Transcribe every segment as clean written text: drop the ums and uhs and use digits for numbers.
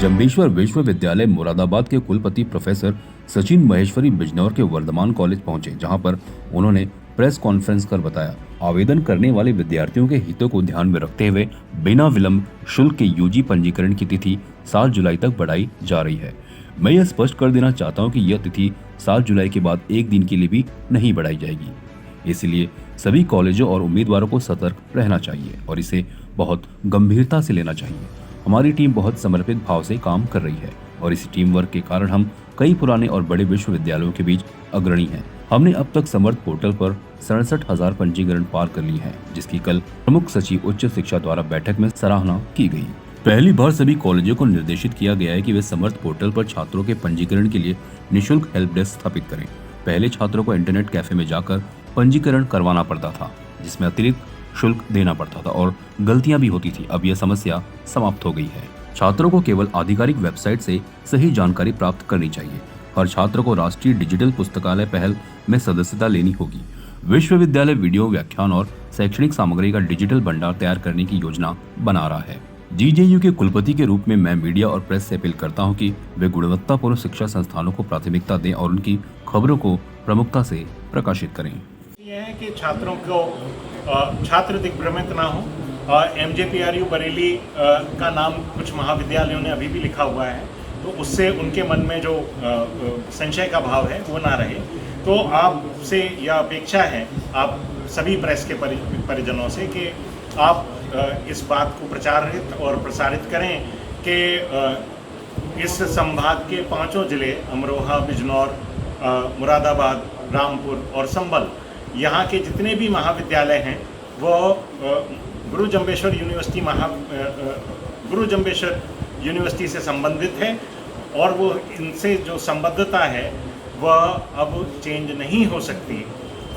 जम्बेश्वर विश्वविद्यालय मुरादाबाद के कुलपति प्रोफेसर सचिन महेश्वरी बिजनौर के वर्धमान कॉलेज पहुंचे, जहां पर उन्होंने प्रेस कॉन्फ्रेंस कर बताया, आवेदन करने वाले विद्यार्थियों के हितों को ध्यान में रखते हुए बिना विलंब शुल्क के यूजी पंजीकरण की तिथि 7 जुलाई तक बढ़ाई जा रही है। मैं यह स्पष्ट कर देना चाहता हूं कि यह तिथि 7 जुलाई के बाद एक दिन के लिए भी नहीं बढ़ाई जाएगी। इसलिए सभी कॉलेजों और उम्मीदवारों को सतर्क रहना चाहिए और इसे बहुत गंभीरता से लेना चाहिए। हमारी टीम बहुत समर्पित भाव से काम कर रही है और इसी टीम वर्क के कारण हम कई पुराने और बड़े विश्वविद्यालयों के बीच अग्रणी हैं। हमने अब तक समर्थ पोर्टल पर 67,000 पंजीकरण पार कर ली है, जिसकी कल प्रमुख सचिव उच्च शिक्षा द्वारा बैठक में सराहना की गई। पहली बार सभी कॉलेजों को निर्देशित किया गया है कि वे समर्थ पोर्टल पर छात्रों के पंजीकरण के लिए निःशुल्क हेल्प डेस्क स्थापित करें। पहले छात्रों को इंटरनेट कैफे में जाकर पंजीकरण करवाना पड़ता था, जिसमें अतिरिक्त शुल्क देना पड़ता था और गलतियां भी होती थी। अब यह समस्या समाप्त हो गई है। छात्रों को केवल आधिकारिक वेबसाइट से सही जानकारी प्राप्त करनी चाहिए। हर छात्र को राष्ट्रीय डिजिटल पुस्तकालय पहल में सदस्यता लेनी होगी। विश्वविद्यालय वीडियो, व्याख्यान और शैक्षणिक सामग्री का डिजिटल भंडार तैयार करने की योजना बना रहा है। जीजेयू के कुलपति के रूप में मैं मीडिया और प्रेस से अपील करता हूं कि वे गुणवत्तापूर्ण शिक्षा संस्थानों को प्राथमिकता दें और उनकी खबरों को प्रमुखता से प्रकाशित करें। यह है कि छात्रों को छात्र दिग्भ्रमित ना हो। MJPRU बरेली का नाम कुछ महाविद्यालयों ने अभी भी लिखा हुआ है, तो उससे उनके मन में जो संशय का भाव है वो ना रहे। तो आपसे यह अपेक्षा है आप सभी प्रेस के परिजनों से कि आप इस बात को प्रचारित और प्रसारित करें कि इस संभाग के 5 जिले अमरोहा, बिजनौर, मुरादाबाद, रामपुर और संभल, यहाँ के जितने भी महाविद्यालय हैं वो गुरु जम्बेश्वर यूनिवर्सिटी से संबंधित है और वो इनसे जो संबद्धता है वह अब चेंज नहीं हो सकती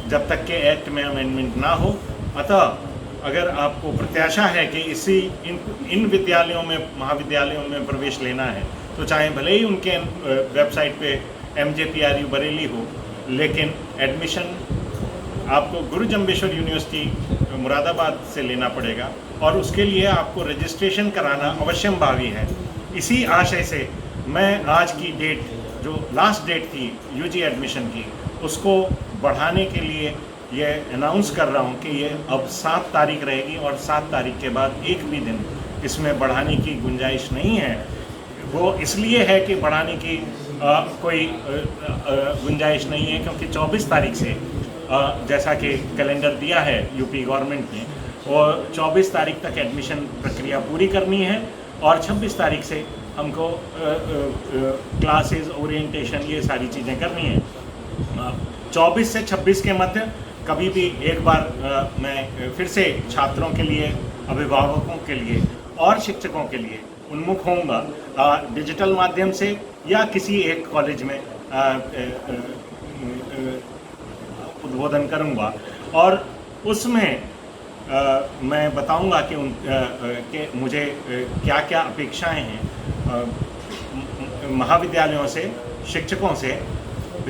जब तक के एक्ट में अमेंडमेंट ना हो। अतः अगर आपको प्रत्याशा है कि इन विद्यालयों में, महाविद्यालयों में प्रवेश लेना है, तो चाहे भले ही उनके वेबसाइट पे MJPRU बरेली हो, लेकिन एडमिशन आपको गुरु जम्बेश्वर यूनिवर्सिटी मुरादाबाद से लेना पड़ेगा और उसके लिए आपको रजिस्ट्रेशन कराना अवश्यम भावी है। इसी आशय से मैं आज की डेट, जो लास्ट डेट थी यूजी एडमिशन की, उसको बढ़ाने के लिए ये अनाउंस कर रहा हूँ कि ये अब 7 तारीख रहेगी और 7 तारीख के बाद एक भी दिन इसमें बढ़ाने की गुंजाइश नहीं है। वो इसलिए है कि बढ़ाने की कोई गुंजाइश नहीं है क्योंकि 24 तारीख से जैसा कि कैलेंडर दिया है यूपी गवर्नमेंट ने, और 24 तारीख तक एडमिशन प्रक्रिया पूरी करनी है और 26 तारीख से हमको क्लासेस, ओरिएंटेशन, ये सारी चीज़ें करनी है। 24 से 26 के मध्य कभी भी एक बार मैं फिर से छात्रों के लिए, अभिभावकों के लिए और शिक्षकों के लिए उन्मुख होऊंगा डिजिटल माध्यम से या किसी एक कॉलेज में उद्बोधन करूंगा और उसमें मैं बताऊंगा कि मुझे क्या क्या अपेक्षाएं हैं महाविद्यालयों से, शिक्षकों से,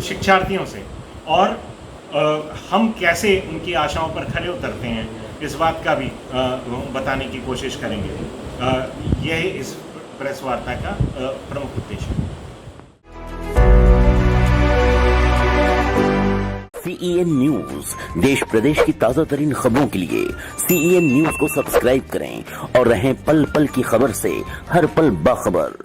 शिक्षार्थियों से, और हम कैसे उनकी आशाओं पर खरे उतरते हैं, इस बात का भी बताने की कोशिश करेंगे। यह इस प्रेस वार्ता का प्रमुख उद्देश्य है। CEN न्यूज, देश प्रदेश की ताजा तरीन खबरों के लिए CEN न्यूज को सब्सक्राइब करें और रहें पल पल की खबर से हर पल बाखबर।